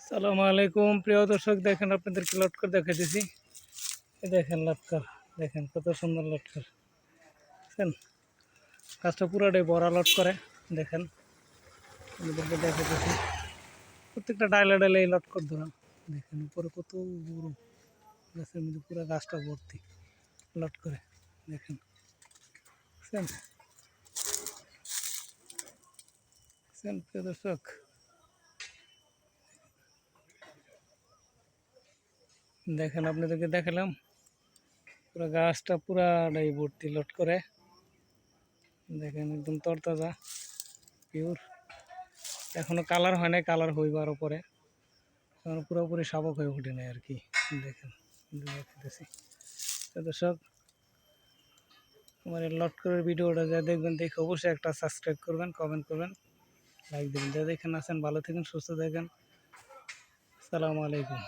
সালামু আলাইকুম প্রিয় দর্শক, দেখেন আপনাদেরকে লটকর দেখাইতেছি। এই দেখেন লটকর, দেখেন কত সুন্দর লটকর। দেখেন গাছটা পুরোটাই ভরা লটকরে। দেখেন আপনাদেরকে দেখাইতেছি, প্রত্যেকটা ডাইলে ডাইলে এই লটকর ধরা। দেখেন উপরে কত বড়, গাছের মধ্যে পুরো গাছটা ভর্তি লটকরে। দেখেন বুঝছেন, বুঝছেন প্রিয় দর্শক। দেখেন আপনাদেরকে দেখালাম, পুরো গাছটা পুরাটাই ভর্তি লটকরে। দেখেন একদম তরতাজা, পিওর। এখনো কালার হয় নাই, কালার হইব আরও পরে, এখনো পুরোপুরি শাবক হয়ে ওঠে নাই আর কি। দেখেন দেখাতেছি দর্শক, আমার এই লটকরের ভিডিওটা যা দেখবেন, দেখে অবশ্যই একটা সাবস্ক্রাইব করবেন, কমেন্ট করবেন, লাইক দেবেন। যা দেখেন আছেন, ভালো থাকেন, সুস্থ থাকেন। আসসালামু আলাইকুম।